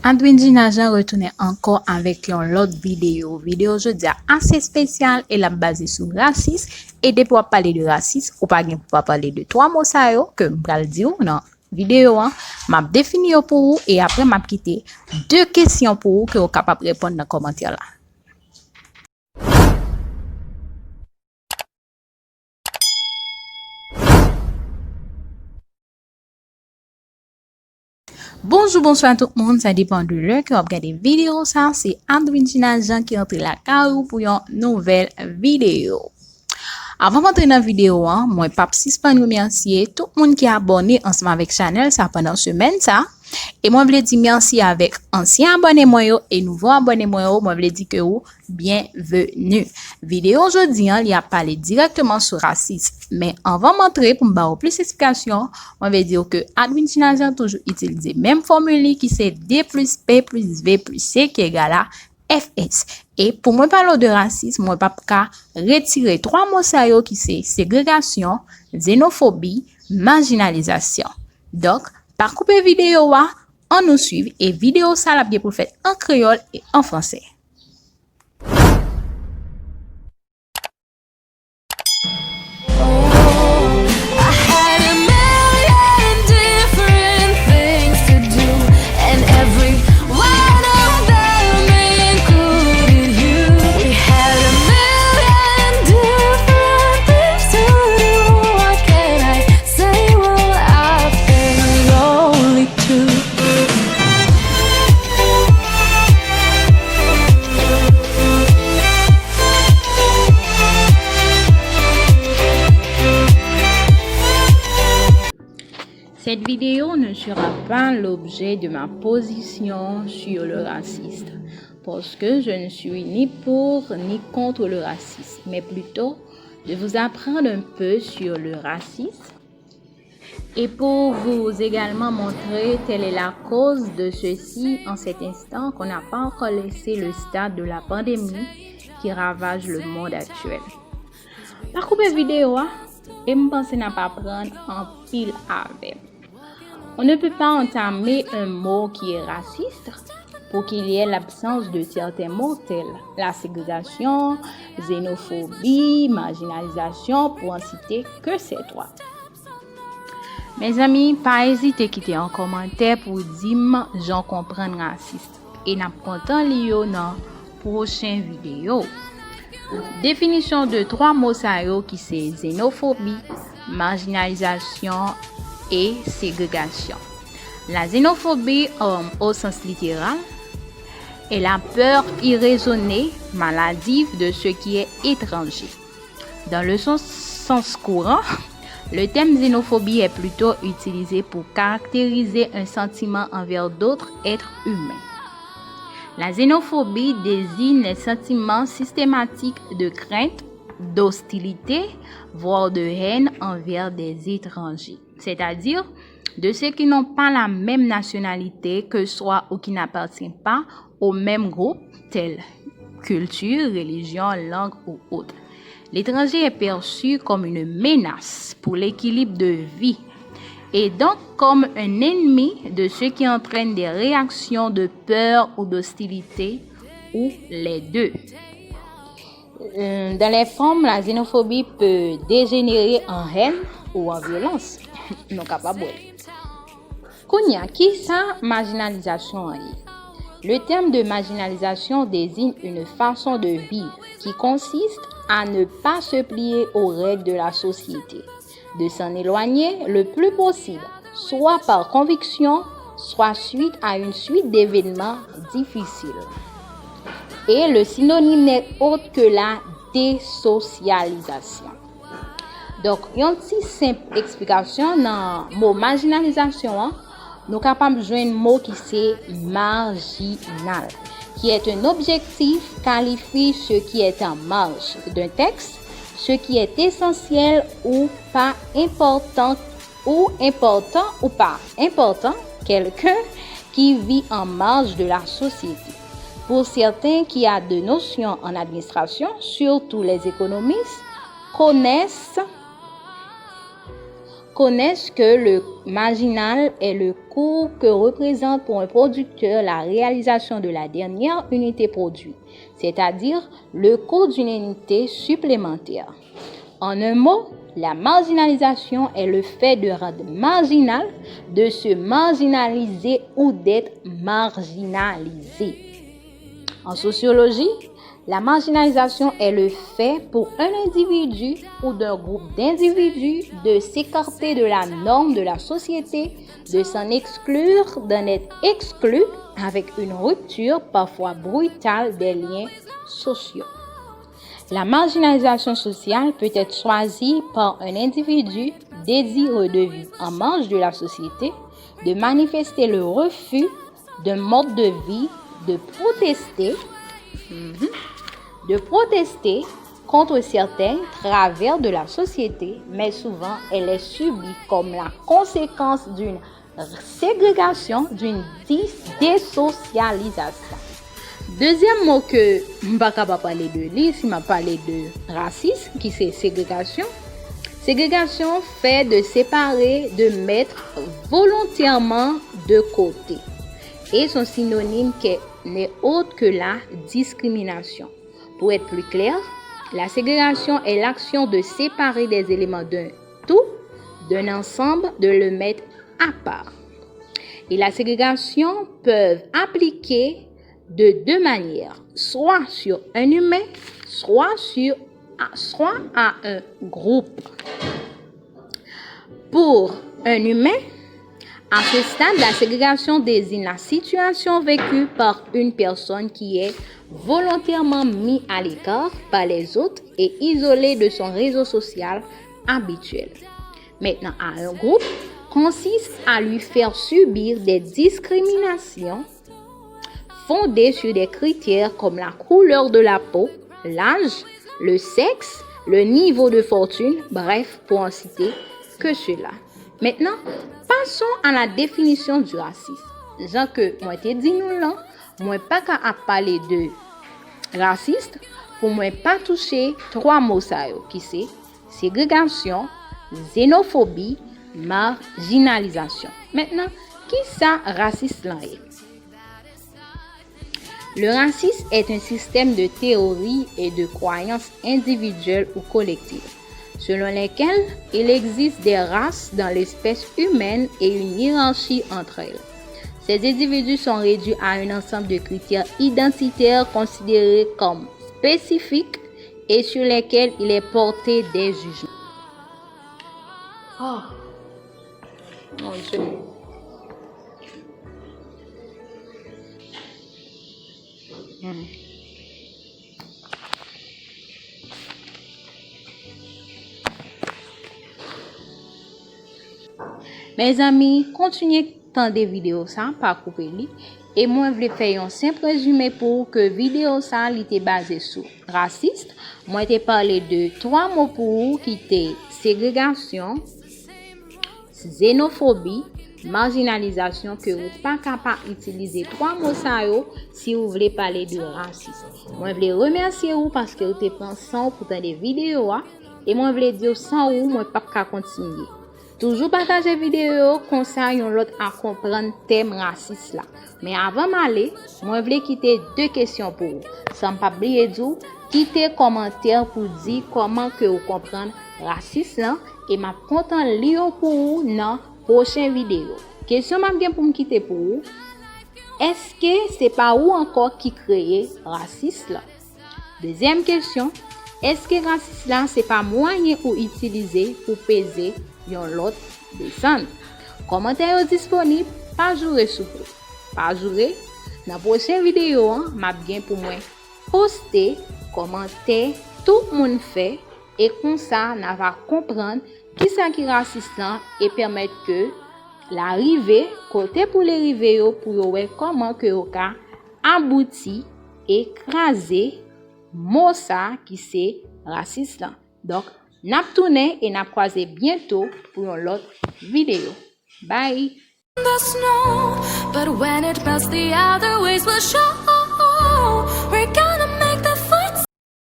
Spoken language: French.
Andwin Jinajan retourne encore avec une autre vidéo. Vidéo je dis assez spéciale et la basée sur racisme. Et de pour parler de racisme, ou pas pour parler de trois mots ça yo que m'pral dire dans vidéo m'a défini pour vous et après m'a quitté deux questions pour vous que vous capable répondre dans commentaire là. Bonjour, bonsoir à tout le monde, ça dépend de l'heure que vous regardez vidéo ça, c'est Andwin Jinajan qui entre la carou pour une nouvelle vidéo. Avant d'entrer dans la vidéo, moi pas suspendre remercier tout le monde qui est abonné ensemble avec channel ça pendant semaine ça. Et moi voulais dire merci avec anciens abonnés moi et nouveaux abonnés moi voulais dire que vous bienvenue. Vidéo aujourd'hui il y a parlé directement sur racisme mais avant d'entrer pour me donner plus d'explications, on va dire que Andwin Jinajan toujours utiliser même formule qui c'est D plus P plus V plus C qui est égal à FS. Et pour moi parler de racisme, moi pas qu'à retirer trois mots ça qui c'est ségrégation, xénophobie, marginalisation. Donc, par couper vidéo on nous suit et vidéo ça la bien pour faire en créole et en français. Cette vidéo ne sera pas l'objet de ma position sur le racisme, parce que je ne suis ni pour ni contre le racisme, mais plutôt de vous apprendre un peu sur le racisme et pour vous également montrer quelle est la cause de ceci en cet instant qu'on n'a pas encore laissé le stade de la pandémie qui ravage le monde actuel. Par couper vidéo, et me penser n'a pas prendre en pile avec. On ne peut pas entamer un mot qui est raciste pour qu'il y ait l'absence de certains mots tels la ségrégation, xénophobie, marginalisation, pour en citer que ces trois. Mes amis, pas hésiter à quitter un commentaire pour dire j'en comprends raciste et n'a content lio dans prochaine vidéo. Définition de trois mots ça qui c'est xénophobie, marginalisation et ségrégation. La xénophobie au sens littéral est la peur irraisonnée, maladive de ce qui est étranger. Dans le sens courant, le terme xénophobie est plutôt utilisé pour caractériser un sentiment envers d'autres êtres humains. La xénophobie désigne les sentiments systématiques de crainte, d'hostilité, voire de haine envers des étrangers, c'est-à-dire de ceux qui n'ont pas la même nationalité que soi ou qui n'appartiennent pas au même groupe, tel culture, religion, langue ou autre. L'étranger est perçu comme une menace pour l'équilibre de vie et donc comme un ennemi de ceux qui entraînent des réactions de peur ou d'hostilité ou les deux. Dans les formes, la xénophobie peut dégénérer en haine ou en violence. Non capable. Kounya, qui ça marginalisation? Le terme de marginalisation désigne une façon de vivre qui consiste à ne pas se plier aux règles de la société, de s'en éloigner le plus possible, soit par conviction, soit suite à une suite d'événements difficiles. Et le synonyme n'est autre que la désocialisation. Donc, une petite simple explication dans le mot marginalisation, nous sommes capables de jouer un mot qui c'est marginal, qui est un objectif qualifie ce qui est en marge d'un texte, ce qui est essentiel ou pas important ou pas important, quelqu'un qui vit en marge de la société. Pour certains qui ont de notions en administration, surtout les économistes, connaissent connaissent que le marginal est le coût que représente pour un producteur la réalisation de la dernière unité produite, c'est-à-dire le coût d'une unité supplémentaire. En un mot, la marginalisation est le fait de rendre marginal, de se marginaliser ou d'être marginalisé. En sociologie, la marginalisation est le fait pour un individu ou d'un groupe d'individus de s'écarter de la norme de la société, de s'en exclure, d'en être exclu avec une rupture parfois brutale des liens sociaux. La marginalisation sociale peut être choisie par un individu désireux de vivre en marge de la société, de manifester le refus d'un mode de vie, de protester contre certains travers de la société, mais souvent elle est subie comme la conséquence d'une ségrégation, d'une désocialisation. Deuxième mot que je ne vais pas parler de lui, si je parler de racisme, qui c'est ségrégation. Ségrégation fait de séparer, de mettre volontairement de côté. Et son synonyme qui n'est autre que la discrimination. Pour être plus clair, la ségrégation est l'action de séparer des éléments d'un tout, d'un ensemble, de le mettre à part. Et la ségrégation peut appliquer de deux manières, soit sur un humain, soit à un groupe. Pour un humain, à ce stade, la ségrégation désigne la situation vécue par une personne qui est volontairement mise à l'écart par les autres et isolée de son réseau social habituel. Maintenant, à un groupe, consiste à lui faire subir des discriminations fondées sur des critères comme la couleur de la peau, l'âge, le sexe, le niveau de fortune, bref, pour en citer que cela. Maintenant, passons à la définition du racisme. Genre que moi te dit nous là, moi pas qu'à parler de raciste, pour moi pas toucher trois mots ça yo, qui c'est ségrégation, xénophobie, marginalisation. Maintenant, qui ça raciste là est? Le racisme est un système de théories et de croyances individuelles ou collectives, selon lesquelles il existe des races dans l'espèce humaine et une hiérarchie entre elles. Ces individus sont réduits à un ensemble de critères identitaires considérés comme spécifiques et sur lesquels il est porté des jugements. Oh, mon Dieu. Mes amis, continuez tant des vidéos ça, pas couper li. Et moi, je vais faire un simple résumé pour que vidéo ça était basé sur raciste. Moi, j'ai parlé de trois mots pour qui étaient ségrégation, xénophobie, marginalisation, que vous n'êtes pas capable d'utiliser trois mots ça si vous voulez parler de racisme. Moi, je voulais remercier vous parce que vous êtes pensant pour des vidéos et moi, je voulais dire sans vous, moi, pas qu'à continuer. Toujours partager vidéo comme ça yon l'autre à comprendre thème raciste là. Mais avant d'aller, moi je voulais quitter deux questions pour vous. Sans pas oublier de quitter commentaire pour dire comment que vous comprenez raciste là et m'a content lire pour vous dans prochaine vidéo. Question m'a bien pour me quitter pour vous. Est-ce que c'est pas vous encore qui créez raciste là? Deuxième question, est-ce que raciste là c'est pas moyen ou utilisé pour peser yon l'autre descend? Commentaire disponible, pas jouer sous vous. Pas jouer. Dans la prochaine vidéo, m'a bien pour moi poster, commenter, tout le monde fait et comme ça, on va comprendre qui ça qui raciste et permettre que l'arrivée côté pour les river pour voir comment que au cas abouti écraser mot ça qui c'est raciste là. Donc n'a tourné et n'a croisé bientôt pour une autre vidéo. Bye. The snow, but when it melts, the other ways will show.